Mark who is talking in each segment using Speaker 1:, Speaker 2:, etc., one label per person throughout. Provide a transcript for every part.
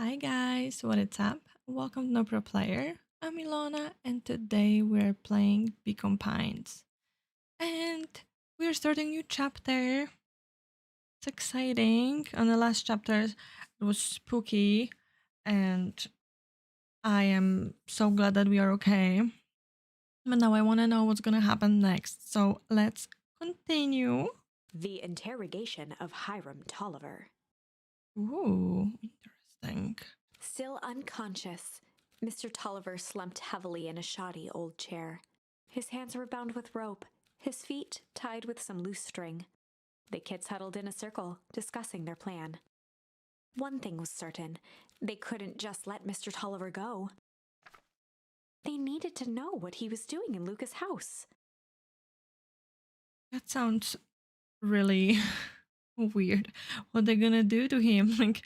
Speaker 1: Hi guys, what is up? Welcome to NoProPlayer. I'm Ilona and today we're playing Become Pines. And we're starting a new chapter. It's exciting. On the last chapter it was spooky and I am so glad that we are okay. But now I want to know what's gonna happen next. So let's continue.
Speaker 2: The interrogation of Hiram Tolliver.
Speaker 1: Ooh, interesting.
Speaker 2: Still unconscious, Mr. Tolliver slumped heavily in a shoddy old chair. His hands were bound with rope, his feet tied with some loose string. The kids huddled in a circle, discussing their plan. One thing was certain, they couldn't just let Mr. Tolliver go. They needed to know what he was doing in Luca's house.
Speaker 1: That sounds really weird. What they're gonna do to him? Like,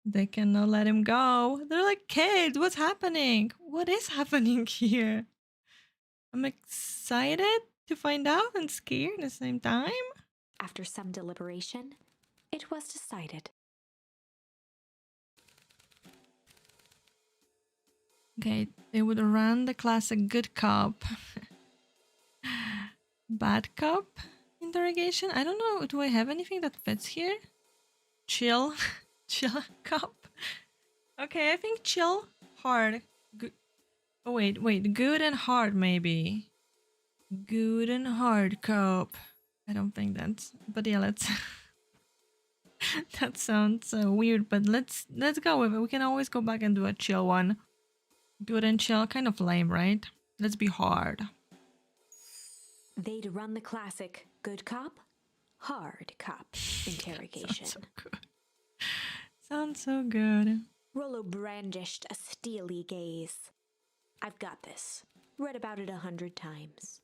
Speaker 1: they cannot let him go. They're like, kids, what's happening? What is happening here? I'm excited to find out and scared at the same time.
Speaker 2: After some deliberation, it was decided.
Speaker 1: Okay, they would run the classic good cop, bad cop interrogation. I don't know. Do I have anything that fits here? Chill, chill cop. Okay, I think chill, hard, good. Oh wait, good and hard maybe. Good and hard cop. I don't think that's. But yeah, let's. That sounds weird, but let's go with it. We can always go back and do a chill one. Good and chill, kind of lame, right? Let's be hard.
Speaker 2: They'd run the classic good cop, hard cop interrogation.
Speaker 1: Sounds so good. Sounds so good.
Speaker 2: Rollo brandished a steely gaze. I've got this. Read about it 100 times.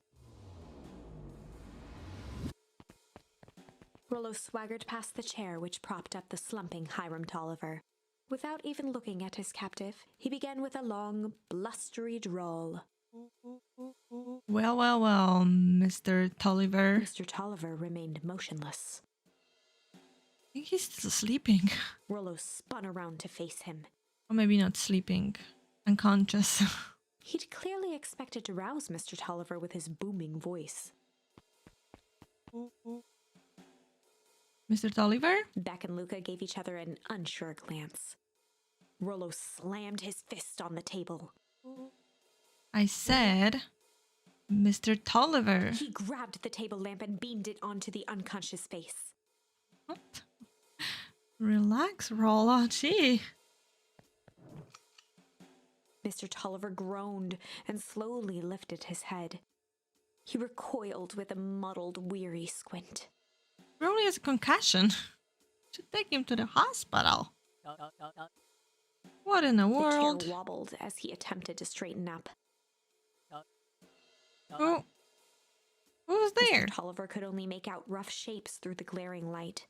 Speaker 2: Rollo swaggered past the chair which propped up the slumping Hiram Tolliver. Without even looking at his captive, he began with a long, blustery drawl.
Speaker 1: Well, Mr. Tolliver.
Speaker 2: Mr. Tolliver remained motionless.
Speaker 1: I think he's still sleeping.
Speaker 2: Rollo spun around to face him.
Speaker 1: Or maybe not sleeping. Unconscious.
Speaker 2: He'd clearly expected to rouse Mr. Tolliver with his booming voice.
Speaker 1: Mr. Tolliver?
Speaker 2: Beck and Luca gave each other an unsure glance. Rollo slammed his fist on the table.
Speaker 1: I said, Mr. Tolliver.
Speaker 2: He grabbed the table lamp and beamed it onto the unconscious face.
Speaker 1: What? Relax, Rollo. Gee.
Speaker 2: Mr. Tolliver groaned and slowly lifted his head. He recoiled with a muddled, weary squint.
Speaker 1: Rollo has a concussion. Should take him to the hospital. What in the world?
Speaker 2: The chair wobbled as he attempted to straighten up.
Speaker 1: Who's there?
Speaker 2: Mr. Tolliver could only make out rough shapes through the glaring light.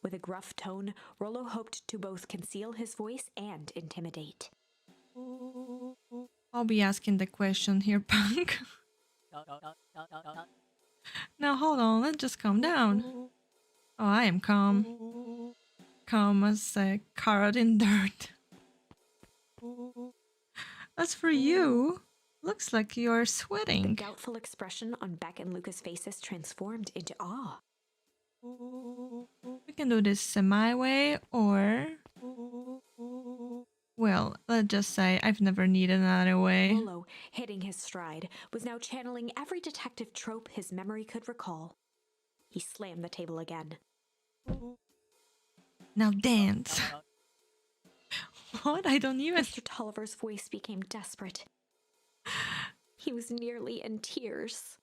Speaker 2: With a gruff tone, Rollo hoped to both conceal his voice and intimidate.
Speaker 1: I'll be asking the question here, punk. Now hold on, let's just calm down. Oh, I am calm. Calm as a carrot in dirt. As for you, looks like you're sweating.
Speaker 2: The doubtful expression on Beck and Luca's faces transformed into awe.
Speaker 1: We can do this my way, or... Well, let's just say I've never needed another way.
Speaker 2: Rollo, hitting his stride, was now channeling every detective trope his memory could recall. He slammed the table again.
Speaker 1: Now dance. What? I don't even...
Speaker 2: Mr. Tolliver's voice became desperate. He was nearly in tears.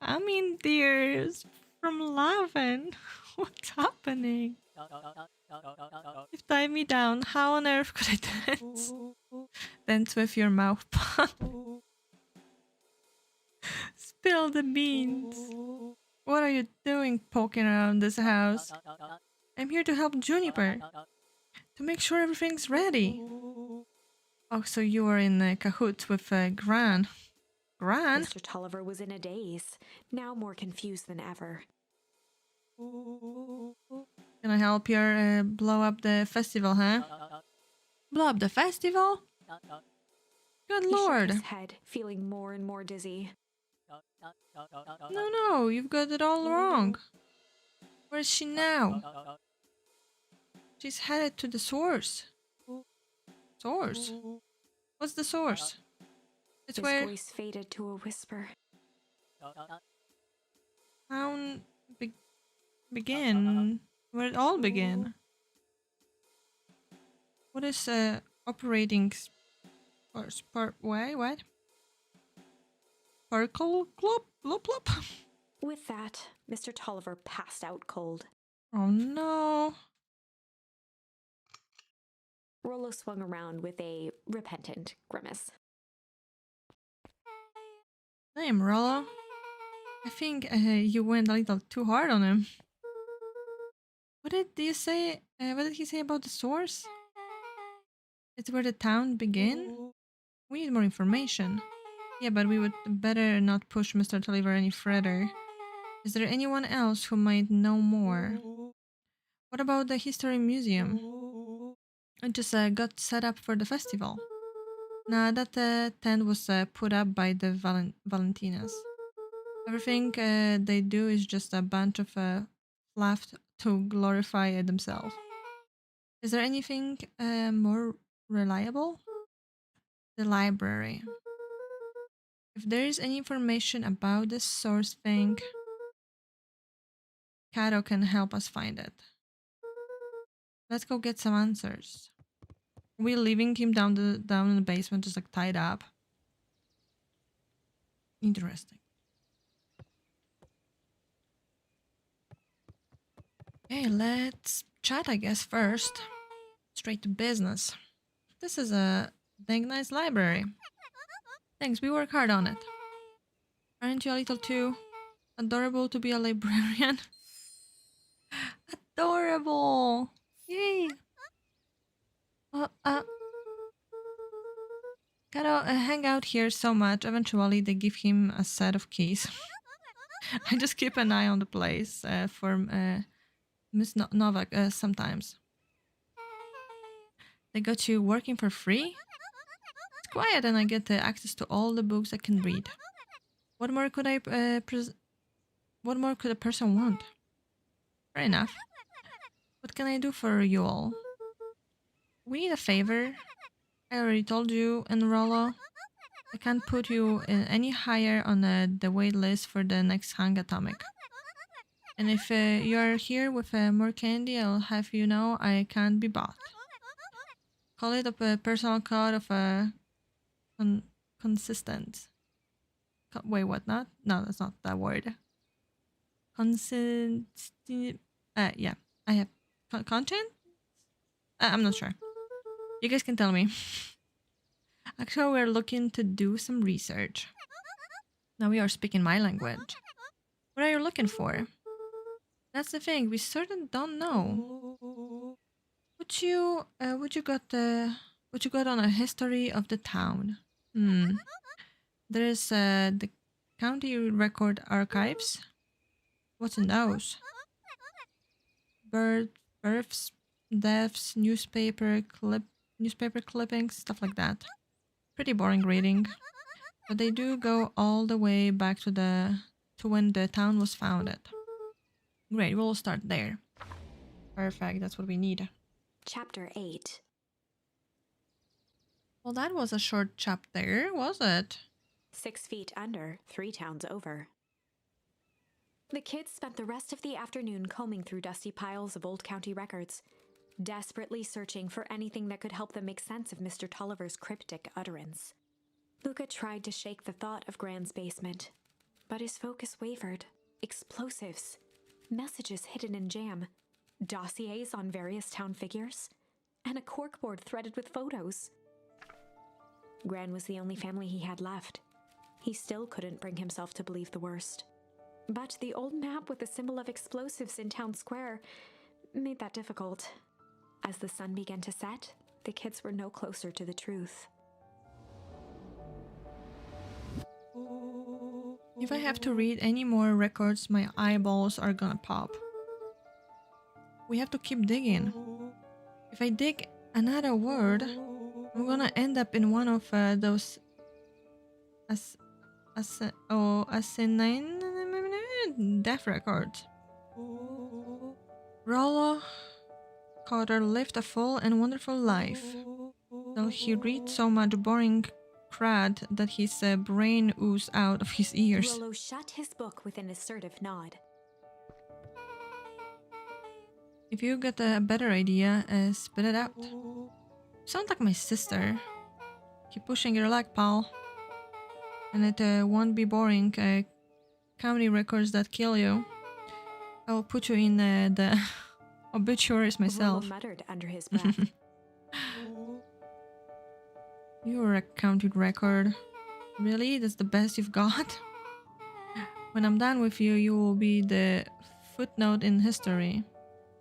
Speaker 1: I'm in tears from laughing. What's happening? You've tied me down. How on earth could I dance? Dance with your mouth pun. Spill the beans. What are you doing poking around this house? I'm here to help Juniper. To make sure everything's ready. Oh, so you were in cahoots with Gran. Gran?
Speaker 2: Mr. Tolliver was in a daze, now more confused than ever.
Speaker 1: Can I help you blow up the festival, huh? Blow Blow up the festival? Good
Speaker 2: He shook his
Speaker 1: lord.
Speaker 2: head, feeling more and more dizzy.
Speaker 1: No, you've got it all wrong. Where is she now? She's headed to the source. Source? What's the source? It's
Speaker 2: His
Speaker 1: where
Speaker 2: voice faded to a whisper.
Speaker 1: town begin. Where it all began. What is operating what? Sparkle Club? Blop blop?
Speaker 2: With that, Mr. Tolliver passed out cold.
Speaker 1: Oh no.
Speaker 2: Rollo swung around with a repentant grimace.
Speaker 1: Damn, Rollo. I think you went a little too hard on him. What did you say? What did he say about the source? It's where the town began? We need more information. Yeah, but we would better not push Mr. Tolliver any further. Is there anyone else who might know more? What about the History Museum? It just got set up for the festival. Nah, that tent was put up by the Valentinas. Everything they do is just a bunch of fluff to glorify themselves. Is there anything more reliable? The library. If there is any information about this source thing, Kato can help us find it. Let's go get some answers. Are we leaving him down in the basement, just like tied up? Interesting. Okay, let's chat, I guess, first. Straight to business. This is a dang nice library. Thanks, we work hard on it. Aren't you a little too adorable to be a librarian? Adorable! Yay! Gotta hang out here so much. Eventually, they give him a set of keys. I just keep an eye on the place for Miss Novak sometimes. They got you working for free? It's quiet and I get access to all the books I can read. What more could what more could a person want? Fair enough. What can I do for you all? We need a favor. I already told you, and Rollo, I can't put you any higher on the wait list for the next Hang Atomic. And if you're here with more candy, I'll have you know I can't be bought. Call it a personal code of consistent. Wait, what? Not? No, that's not that word. Consistent. Yeah, I have content. I'm not sure. You guys can tell me. Actually, we're looking to do some research. Now we are speaking my language. What are you looking for? That's the thing. We certainly don't know. Would you got on a history of the town? There's the county record archives. What's in those? Births, deaths, newspaper clippings, stuff like that. Pretty boring reading, but they do go all the way back to when the town was founded. Great, we'll start there. Perfect, that's what we need.
Speaker 2: Chapter 8.
Speaker 1: Well, that was a short chapter, was it?
Speaker 2: 6 feet under, 3 towns over. The kids spent the rest of the afternoon combing through dusty piles of old county records, desperately searching for anything that could help them make sense of Mr. Tolliver's cryptic utterance. Luca tried to shake the thought of Gran's basement, but his focus wavered. Explosives, messages hidden in jam, dossiers on various town figures, and a corkboard threaded with photos. Gran was the only family he had left. He still couldn't bring himself to believe the worst. But the old map with the symbol of explosives in town square made that difficult. As the sun began to set, the kids were no closer to the truth.
Speaker 1: If I have to read any more records, my eyeballs are gonna pop. We have to keep digging. If I dig another word, I'm gonna end up in one of those as asinine death records. Rollo Cotter lived a full and wonderful life, till he read so much boring crud that his brain oozed out of his ears.
Speaker 2: Rollo shut his book with an assertive nod.
Speaker 1: If you get a better idea, spit it out. Sound like my sister. Keep pushing your leg, pal. And it won't be boring. Comedy records that kill you. I will put you in the obituaries myself.
Speaker 2: Rollo muttered under his breath.
Speaker 1: You're a counted record. Really? That's the best you've got? When I'm done with you, you will be the footnote in history.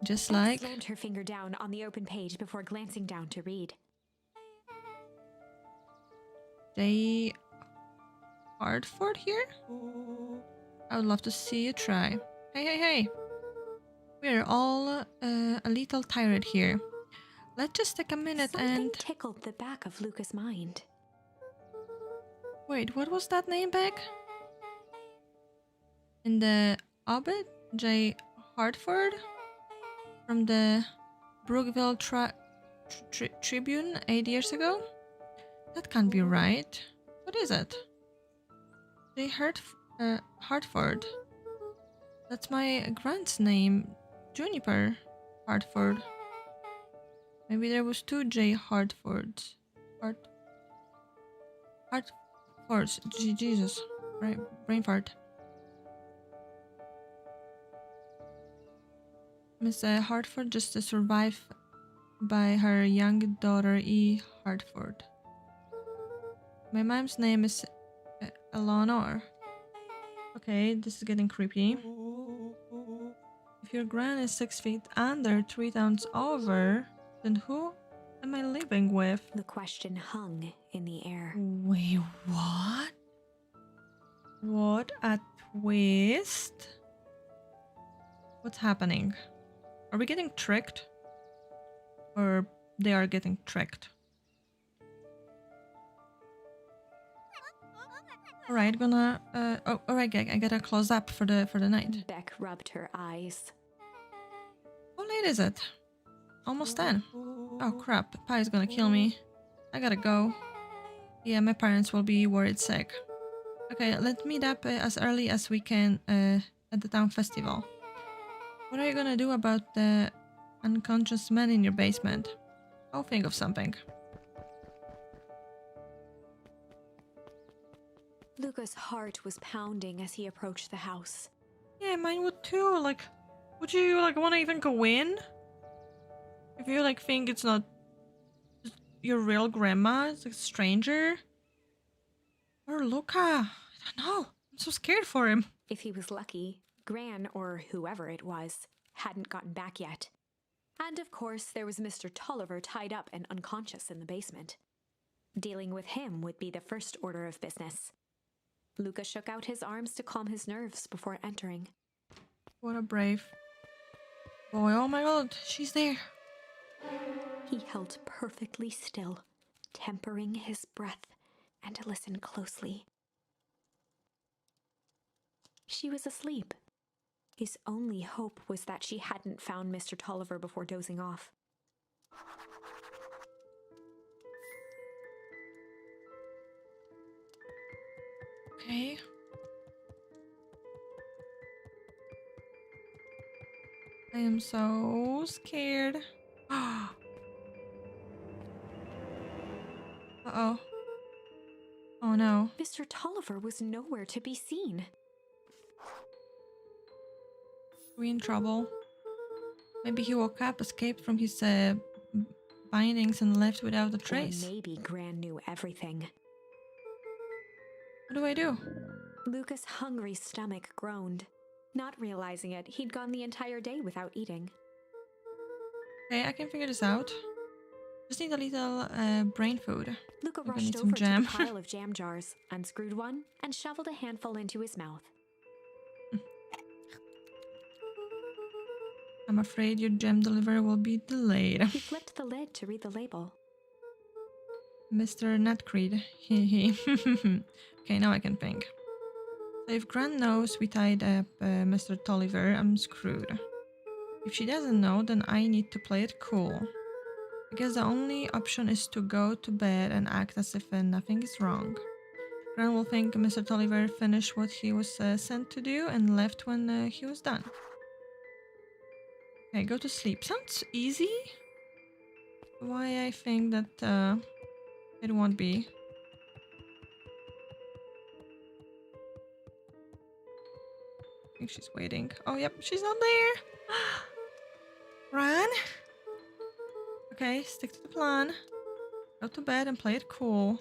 Speaker 1: Just
Speaker 2: Beth
Speaker 1: like...
Speaker 2: slammed her finger down on the open page before glancing down to read.
Speaker 1: They... Hartford here? I would love to see you try. Hey. We're all a little tired here. Let's just take a minute
Speaker 2: Something tickled the back of Luca's mind.
Speaker 1: Wait, what was that name back? In the Obit? J. Hartford? From the Brookville Tribune 8 years ago? That can't be right. What is it? J. Hartford. That's my grand's name. Juniper Hartford. Maybe there was two J. Hartfords. Hartfords. Jesus. Brain fart. Miss Hartford just survived by her young daughter E. Hartford. My mom's name is Eleanor. Okay, this is getting creepy. If your gran is 6 feet under, 3 towns over, then who am I living with?
Speaker 2: The question hung in the air.
Speaker 1: Wait, what? What a twist. What's happening? Are we getting tricked? Or they are getting tricked? Alright, gonna alright, I gotta close up for the night.
Speaker 2: Beck rubbed her eyes.
Speaker 1: How late is it? Almost 10. Oh crap, Pie's gonna kill me. I gotta go. Yeah, my parents will be worried sick. Okay, let's meet up as early as we can at the town festival. What are you gonna do about the unconscious man in your basement? I'll think of something.
Speaker 2: Luca's heart was pounding as he approached the house.
Speaker 1: Yeah, mine would too. Like, would you like want to even go in? If you like think it's not your real grandma, it's like a stranger. Or Luca, I don't know. I'm so scared for him.
Speaker 2: If he was lucky, Gran, or whoever it was, hadn't gotten back yet. And of course, there was Mr. Tolliver tied up and unconscious in the basement. Dealing with him would be the first order of business. Luca shook out his arms to calm his nerves before entering.
Speaker 1: What a brave boy. Oh my god, she's there.
Speaker 2: He held perfectly still, tempering his breath, and listened closely. She was asleep. His only hope was that she hadn't found Mr. Tolliver before dozing off.
Speaker 1: Okay. I am so scared. Uh-oh. Oh no.
Speaker 2: Mr. Tolliver was nowhere to be seen.
Speaker 1: We in trouble. Maybe he woke up, escaped from his bindings and left without a trace.
Speaker 2: Or maybe Gran knew everything.
Speaker 1: What do I do?
Speaker 2: Luca's hungry stomach groaned. Not realizing it, he'd gone the entire day without eating.
Speaker 1: Okay, I can figure this out. Just need a little brain food.
Speaker 2: Luca
Speaker 1: Maybe I
Speaker 2: rushed
Speaker 1: need
Speaker 2: over
Speaker 1: some
Speaker 2: to
Speaker 1: jam.
Speaker 2: the pile of jam jars, unscrewed one, and shoveled a handful into his mouth.
Speaker 1: I'm afraid your gem delivery will be delayed.
Speaker 2: He flipped the lid to read the label.
Speaker 1: Mr. Nutcreed. Okay, now I can think. So if Gran knows we tied up Mr. Tolliver, I'm screwed. If she doesn't know, then I need to play it cool. I guess the only option is to go to bed and act as if nothing is wrong. Gran will think Mr. Tolliver finished what he was sent to do and left when he was done. Okay, go to sleep. Sounds easy. Why I think that it won't be. I think she's waiting. Oh, yep, she's not there. Gran? Okay, stick to the plan. Go to bed and play it cool.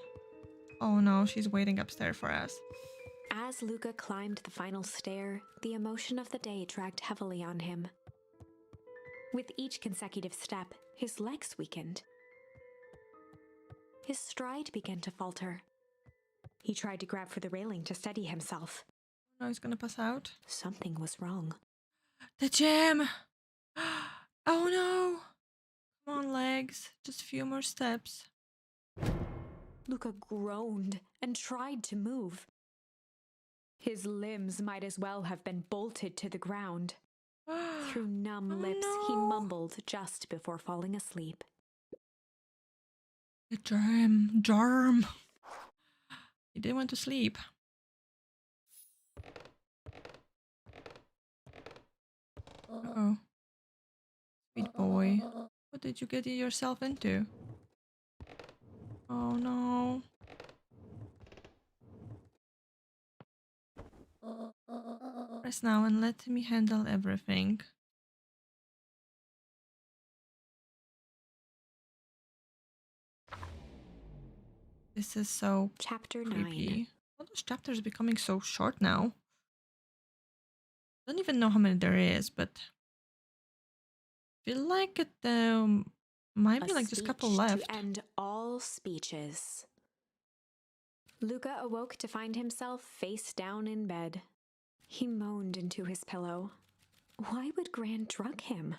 Speaker 1: Oh no, she's waiting upstairs for us.
Speaker 2: As Luca climbed the final stair, the emotion of the day dragged heavily on him. With each consecutive step, his legs weakened. His stride began to falter. He tried to grab for the railing to steady himself.
Speaker 1: No, he's gonna pass out.
Speaker 2: Something was wrong.
Speaker 1: The gem! Oh no! Come on, legs. Just a few more steps.
Speaker 2: Luca groaned and tried to move. His limbs might as well have been bolted to the ground. Through numb lips, he mumbled just before falling asleep.
Speaker 1: The germ. He did want to sleep. Oh, sweet boy. What did you get yourself into? Oh no. Rest now and let me handle everything. This is so
Speaker 2: Chapter
Speaker 1: creepy.
Speaker 2: 9.
Speaker 1: All those chapters are becoming so short now. Don't even know how many there is, but feel like it might be like just a couple left.
Speaker 2: To end all speeches. Luca awoke to find himself face down in bed. He moaned into his pillow. Why would Gran drug him?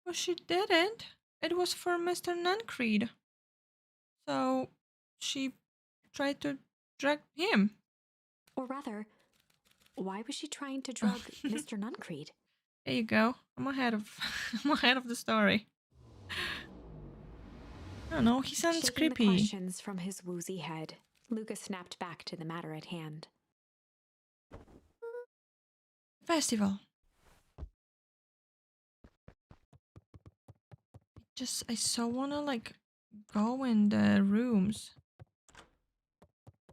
Speaker 1: Well, she didn't. It was for Mr. Nuncreed. So she tried to drag him.
Speaker 2: Or rather, why was she trying to drug Mr. Nuncreed?
Speaker 1: There you go. I'm ahead of the story. I don't know, he sounds
Speaker 2: Shaking
Speaker 1: creepy.
Speaker 2: The questions from his woozy head, Luca snapped back to the matter at hand.
Speaker 1: Festival. I so wanna like go in the rooms.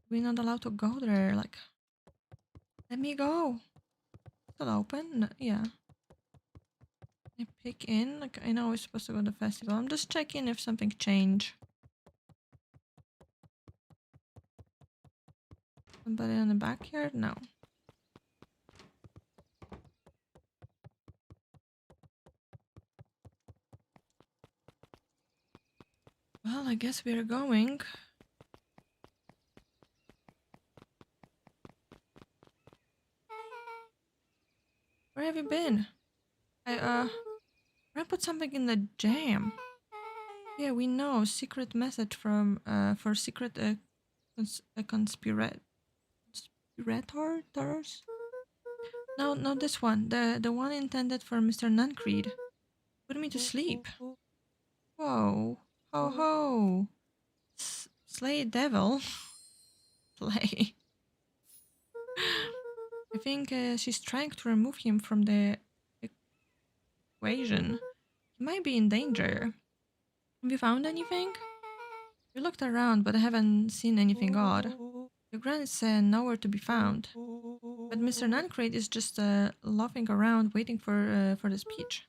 Speaker 1: We're not allowed to go there, like let me go. Still open? No, yeah. I pick in, like I know we're supposed to go to the festival. I'm just checking if something changed. Somebody in the backyard? No. Well, I guess we're going. Where have you been? I put something in the jam. Yeah, we know. Secret message from for secret conspirators. No, not this one. The one intended for Mr. Nuncreed. Put me to sleep. Whoa. Ho ho. Slay devil. Slay. I think she's trying to remove him from the equation. He might be in danger. Have you found anything? We looked around, but I haven't seen anything odd. Your Gran is nowhere to be found. But Mr. Nuncreed is just laughing around, waiting for the speech.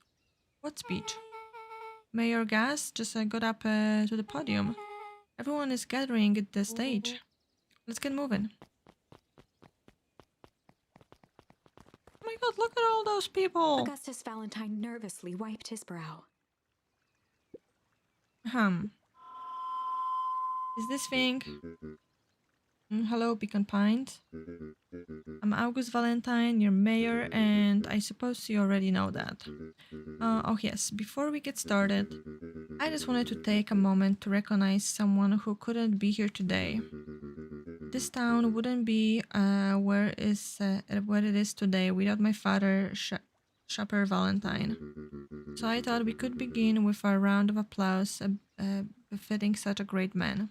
Speaker 1: What speech? Mayor Gas just got up to the podium. Everyone is gathering at the stage. Let's get moving. Oh my god, look at all those people!
Speaker 2: Augustus Valentine nervously wiped his brow.
Speaker 1: Is this thing? Hello, Beacon Pines. I'm August Valentine, your mayor, and I suppose you already know that. Oh, yes, before we get started, I just wanted to take a moment to recognize someone who couldn't be here today. This town wouldn't be where it is today without my father, Shopper Valentine. So I thought we could begin with a round of applause befitting such a great man.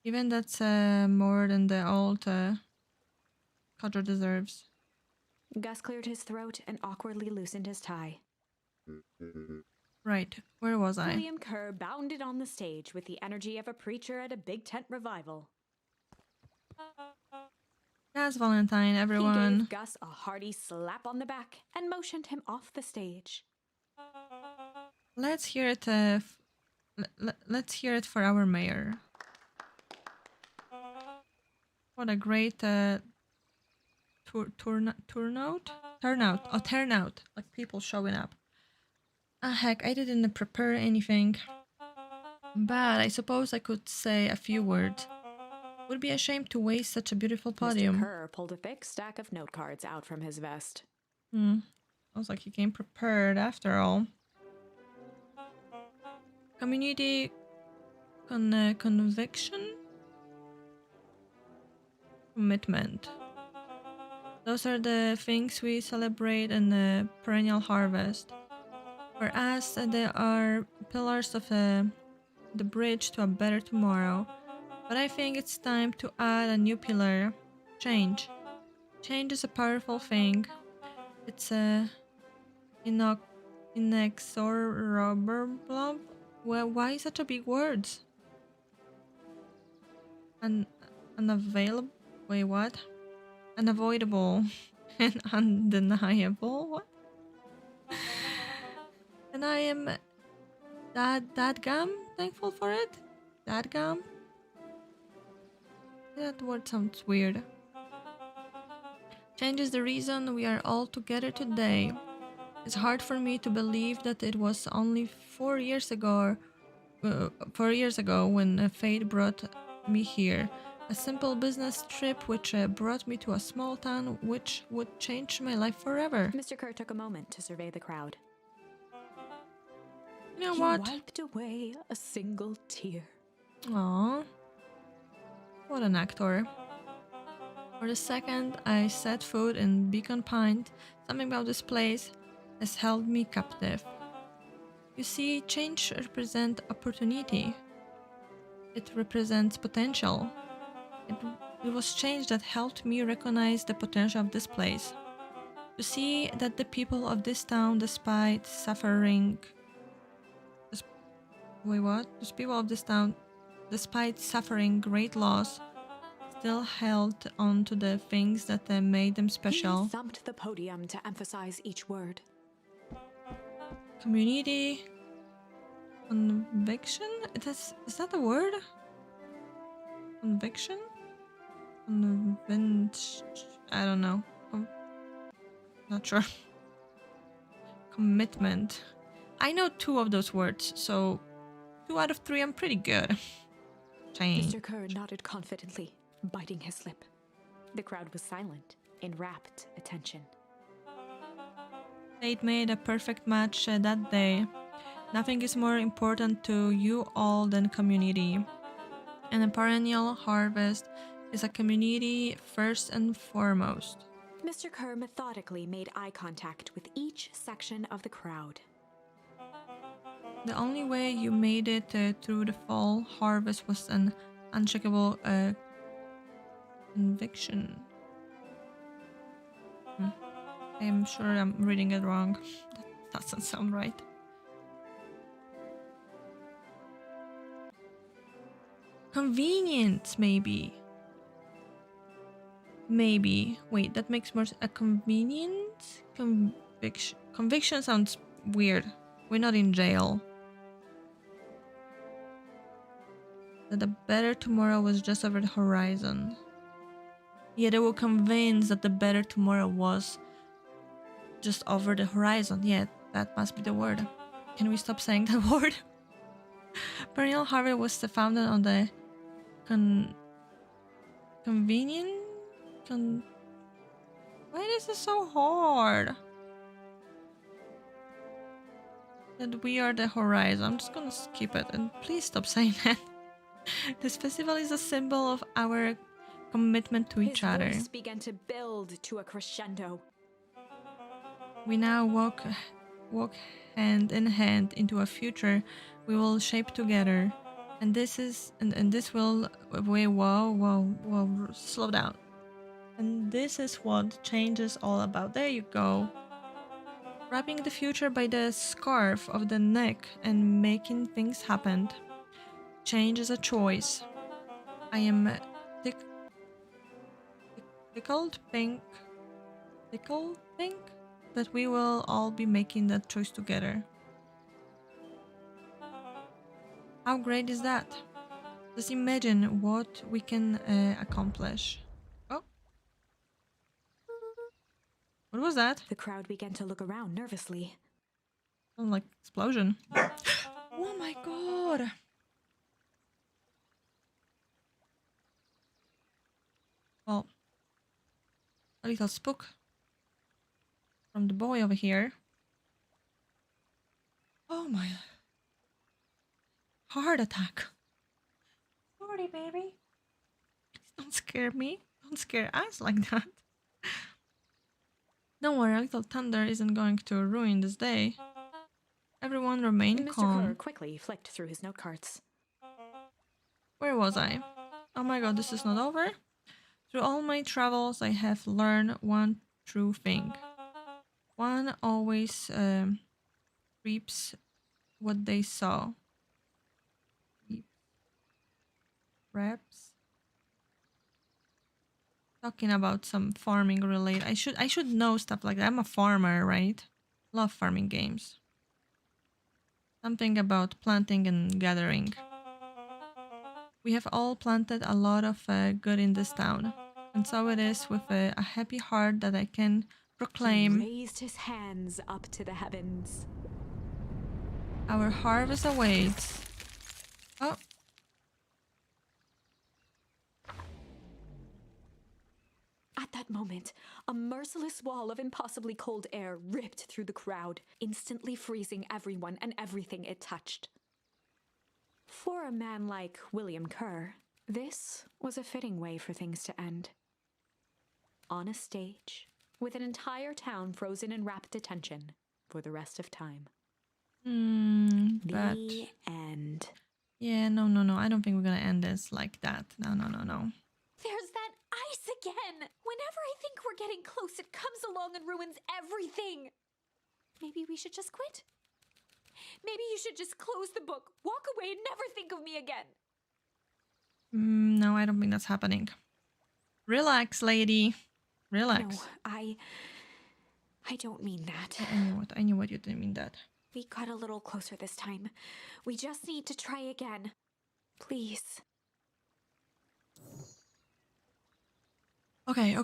Speaker 1: Even that's more than the old Codger deserves.
Speaker 2: Gus cleared his throat and awkwardly loosened his tie.
Speaker 1: Right, where was I?
Speaker 2: William Kerr bounded on the stage with the energy of a preacher at a big tent revival.
Speaker 1: Yes, Valentine,
Speaker 2: He
Speaker 1: everyone.
Speaker 2: gave Gus a hearty slap on the back and motioned him off the stage.
Speaker 1: Let's hear it. Let's hear it for our mayor. What a great turnout. Oh, turnout! Like people showing up. Ah, heck, I didn't prepare anything. But I suppose I could say a few words. Would be a shame to waste such a beautiful podium.
Speaker 2: Mr. Kerr pulled a thick stack of note cards out from his vest.
Speaker 1: Sounds like he came prepared after all. Community conviction? Commitment. Those are the things we celebrate in the perennial harvest. For us, they are pillars of the bridge to a better tomorrow. But I think it's time to add a new pillar. Change. Change is a powerful thing. It's a inexorable. Well, why such a big word? Unavailable. Wait, what? Unavoidable and undeniable. What? And I am dadgum thankful for it. Dadgum. That word sounds weird. Change is the reason we are all together today. It's hard for me to believe that it was only 4 years ago. 4 years ago when fate brought me here. A simple business trip which brought me to a small town which would change my life forever.
Speaker 2: Mr. Kerr took a moment to survey the crowd.
Speaker 1: You know
Speaker 2: He
Speaker 1: what?
Speaker 2: wiped away a single tear.
Speaker 1: Aww. What an actor. For the second I set foot in Beacon Pint, something about this place has held me captive. You see, change represents opportunity. It represents potential. It was change that helped me recognize the potential of this place. To see that the people of this town, despite suffering... Wait, what? Those people of this town, despite suffering great loss, still held on to the things that made them special.
Speaker 2: He thumped the podium to emphasize each word.
Speaker 1: Community... Conviction? Is that a word? Conviction? I don't know. Not sure. Commitment. I know 2 of those words, so 2 out of 3 I'm pretty good. Change.
Speaker 2: Mr. Kerr nodded confidently, biting his lip. The crowd was silent, in rapt attention.
Speaker 1: Fate made a perfect match that day. Nothing is more important to you all than community. And a perennial harvest is a community first and foremost.
Speaker 2: Mr. Kerr methodically made eye contact with each section of the crowd.
Speaker 1: The only way you made it through the fall harvest was an unshakable conviction. I am sure I'm reading it wrong. That doesn't sound right. Convenience, maybe. Maybe. Wait, that makes more a convenience? Conviction. Conviction sounds weird. We're not in jail. That a better tomorrow was just over the horizon. Yeah, they were convinced that the better tomorrow was just over the horizon. Yeah, that must be the word. Can we stop saying that word? Perennial harvest was founded on the convenient. Why is this so hard? That we are the horizon. I'm just gonna skip it and please stop saying that. This festival is a symbol of our commitment to each other.
Speaker 2: His voice began to build to a crescendo.
Speaker 1: We now walk hand in hand into a future we will shape together. And this will wait, whoa, slow down. And this is what change is all about. There you go. Wrapping the future by the scarf of the neck and making things happen. Change is a choice. I am tickled pink, that we will all be making that choice together. How great is that? Just imagine what we can accomplish. Oh. What was that?
Speaker 2: The crowd began to look around nervously.
Speaker 1: Sounded like explosion. Oh my god! Well, a little spook from the boy over here. Oh my. Heart attack. Sorry, baby. Please don't scare me. Don't scare us like that. Don't worry, a little thunder isn't going to ruin this day. Everyone remain
Speaker 2: Mr.
Speaker 1: calm.
Speaker 2: Kerr quickly flicked through his note cards.
Speaker 1: Where was I? Oh my god, this is not over. Through all my travels, I have learned one true thing. One always reaps what they sow. Reps. Talking about some farming related. I should know stuff like that. I'm a farmer, right? Love farming games. Something about planting and gathering. We have all planted a lot of good in this town. And so it is with a happy heart that I can proclaim.
Speaker 2: He raised his hands up to the heavens.
Speaker 1: Our harvest awaits. Oh.
Speaker 2: At that moment, a merciless wall of impossibly cold air ripped through the crowd, instantly freezing everyone and everything it touched. For a man like William Kerr, this was a fitting way for things to end. On a stage, with an entire town frozen in rapt attention for the rest of time.
Speaker 1: But
Speaker 2: The end.
Speaker 1: yeah, no. I don't think we're gonna end this like that. No.
Speaker 2: There's that ice again! Whenever I think we're getting close, it comes along and ruins everything. Maybe we should just quit? Maybe you should just close the book, walk away, and never think of me again.
Speaker 1: No, I don't think that's happening. Relax, lady. Relax.
Speaker 2: No, I don't mean that.
Speaker 1: I knew what you didn't mean that.
Speaker 2: We got a little closer this time. We just need to try again. Please.
Speaker 1: Okay.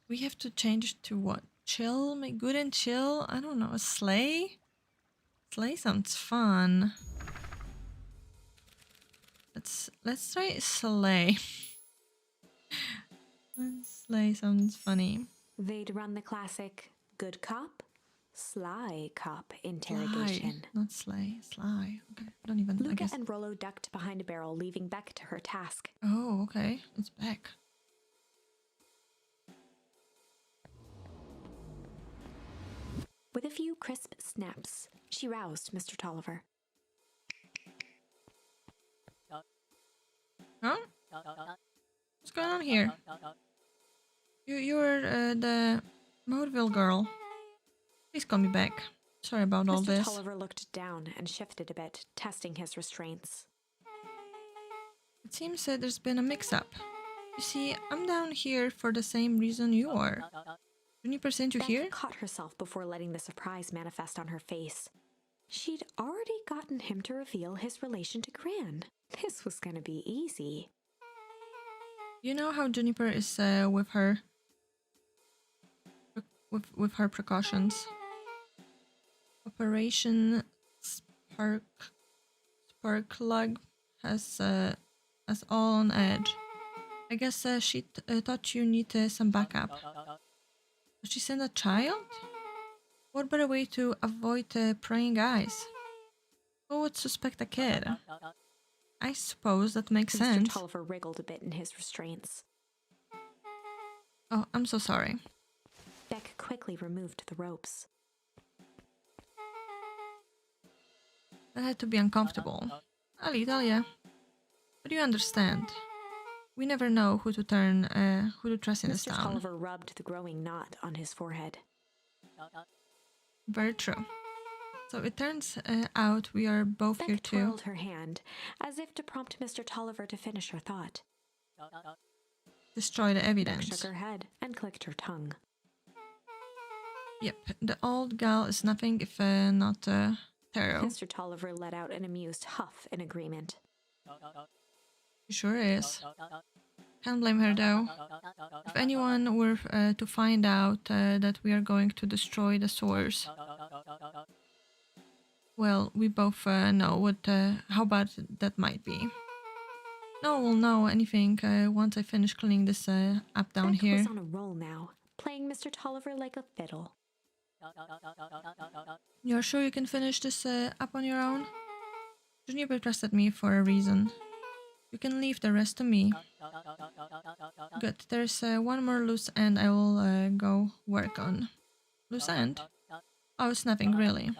Speaker 1: We have to change to what? Chill? Make good and chill? I don't know. A sleigh? Sleigh sounds fun. Let's try sleigh. Sleigh sounds funny.
Speaker 2: They'd run the classic good cop, sly cop interrogation.
Speaker 1: Sly, not sleigh. Sly. Okay. Don't even. I
Speaker 2: Luca
Speaker 1: guess.
Speaker 2: and Rollo ducked behind a barrel, leaving Beck to her task.
Speaker 1: Oh, okay. It's back.
Speaker 2: With a few crisp snaps, she roused Mr. Tolliver.
Speaker 1: Huh? What's going on here? You're the Modeville girl. Please call me back. Sorry about all this.
Speaker 2: Mr. Tolliver looked down and shifted a bit, testing his restraints.
Speaker 1: It seems that there's been a mix-up. You see, I'm down here for the same reason you are. Juniper sent you
Speaker 2: Beck
Speaker 1: here?
Speaker 2: caught herself before letting the surprise manifest on her face. She'd already gotten him to reveal his relation to Gran. This was gonna be easy.
Speaker 1: You know how Juniper is with her precautions. Operation spark lug has us all on edge. I guess she thought you need some backup. Did she send a child? What better way to avoid prying eyes? Who would suspect a kid? I suppose that makes
Speaker 2: Mr.
Speaker 1: sense.
Speaker 2: Tolliver wriggled a bit in his restraints.
Speaker 1: Oh, I'm so sorry.
Speaker 2: Beck quickly removed the ropes.
Speaker 1: That had to be uncomfortable. A little, yeah. But you understand. We never know who to trust in this
Speaker 2: Mr.
Speaker 1: town.
Speaker 2: Tolliver rubbed the growing knot on his forehead.
Speaker 1: Very true. So it turns out we are both
Speaker 2: Beck
Speaker 1: here too.
Speaker 2: twirled her hand, as if to prompt Mr. Tolliver to finish her thought.
Speaker 1: Destroy the
Speaker 2: Beck
Speaker 1: evidence.
Speaker 2: shook her head and clicked her tongue.
Speaker 1: Yep, the old gal is nothing if not thorough.
Speaker 2: Mr. Tolliver let out an amused huff in agreement.
Speaker 1: She sure is. Can't blame her though. If anyone were to find out that we are going to destroy the source, well, we both know how bad that might be. No one will know anything once I finish cleaning this up down
Speaker 2: Beck
Speaker 1: here.
Speaker 2: was on a roll now, playing Mr. Tolliver like a fiddle.
Speaker 1: You're sure you can finish this up on your own? Juniper trusted me for a reason. You can leave the rest to me. Good, there's one more loose end I will go work on. Loose end? Oh, it's nothing really.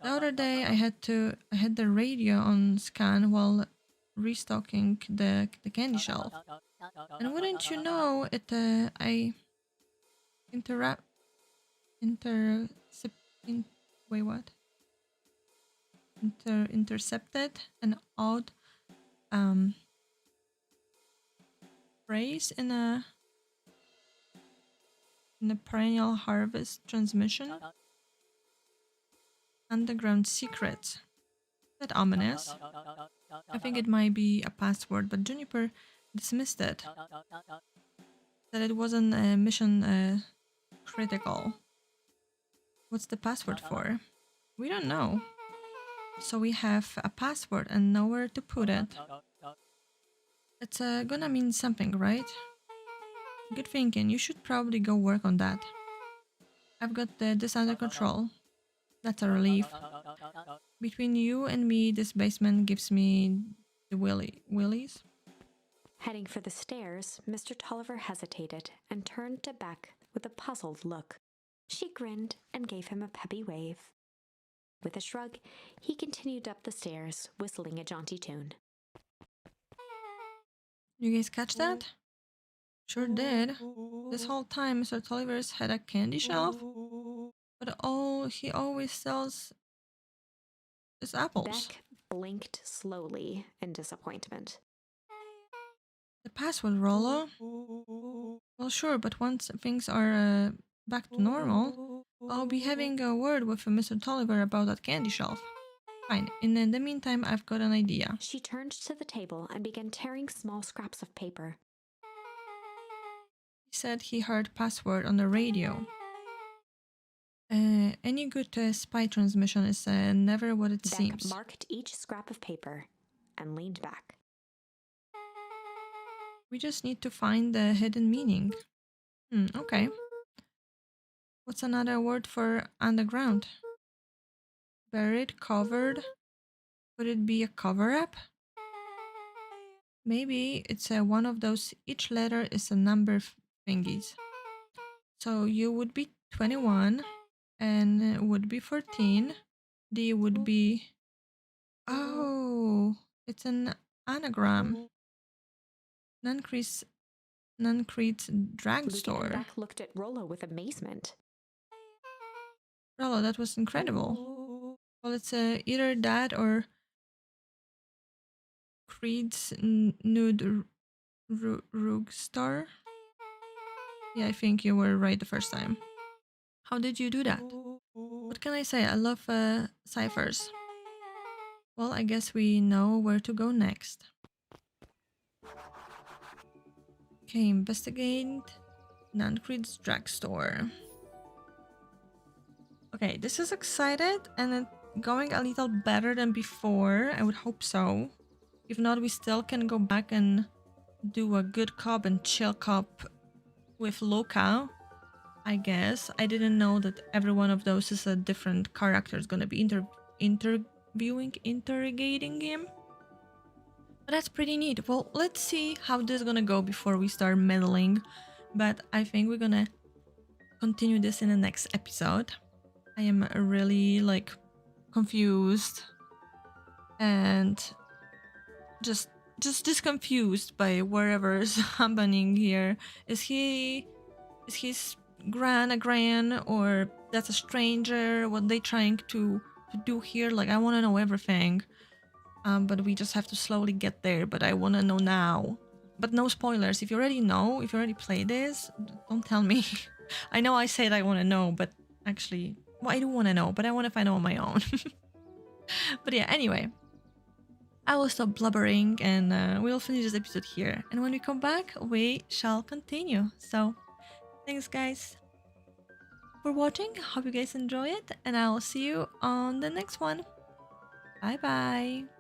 Speaker 1: The other day I had the radio on scan while restocking the candy shelf. And wouldn't you know it I intercepted an odd phrase in a perennial harvest transmission. Underground secret. That ominous. I think it might be a password, but Juniper dismissed it. That it wasn't mission critical. What's the password for? We don't know. So we have a password and nowhere to put it. It's gonna mean something, right? Good thinking. You should probably go work on that. I've got this under control. That's a relief. Between you and me, this basement gives me the willies.
Speaker 2: Heading for the stairs, Mr. Tolliver hesitated and turned to Beck with a puzzled look. She grinned and gave him a peppy wave. With a shrug, he continued up the stairs, whistling a jaunty tune.
Speaker 1: You guys catch that? Sure did. This whole time, Mr. Tolliver's had a candy shelf, but all he always sells is apples.
Speaker 2: Beck blinked slowly in disappointment.
Speaker 1: The password, Rollo? Well, sure, but once things are back to normal, I'll be having a word with Mr. Tolliver about that candy shelf. Fine. In the meantime, I've got an idea.
Speaker 2: She turned to the table and began tearing small scraps of paper.
Speaker 1: He said he heard password on the radio. Any good spy transmission is never what it
Speaker 2: Beck
Speaker 1: seems.
Speaker 2: marked each scrap of paper and leaned back.
Speaker 1: We just need to find the hidden meaning. Okay. What's another word for underground? Buried, covered? Could it be a cover-up? Maybe it's one of those each letter is a number thingies. So you would be 21, N would be 14, D would be... Oh, it's an anagram. Nuncrete's drugstore.
Speaker 2: Luke and Beck looked at Rollo with amazement.
Speaker 1: Rollo, that was incredible. Well, it's either that or Creed's nude rug star. Yeah, I think you were right the first time. How did you do that? What can I say? I love ciphers. Well, I guess we know where to go next. Okay, investigate Nancreed's drugstore. Okay, this is excited and going a little better than before. I would hope so. If not, we still can go back and do a good cop and chill cop with Loka, I guess. I didn't know that every one of those is a different character. Is gonna be interrogating him. But that's pretty neat. Well, let's see how this is gonna go before we start meddling. But I think we're gonna continue this in the next episode. I am really like confused and just confused by whatever is happening here. Is his gran a gran, or that's a stranger? What they trying to do here? Like, I want to know everything. But we just have to slowly get there. But I want to know now. But no spoilers. If you already know, if you already played this, don't tell me. I know I said I want to know, but actually, well, I do want to know, but I want to find out on my own. But yeah, anyway, I will stop blubbering and we'll finish this episode here. And when we come back, we shall continue. So, thanks, guys, for watching. Hope you guys enjoy it, and I'll see you on the next one. Bye bye.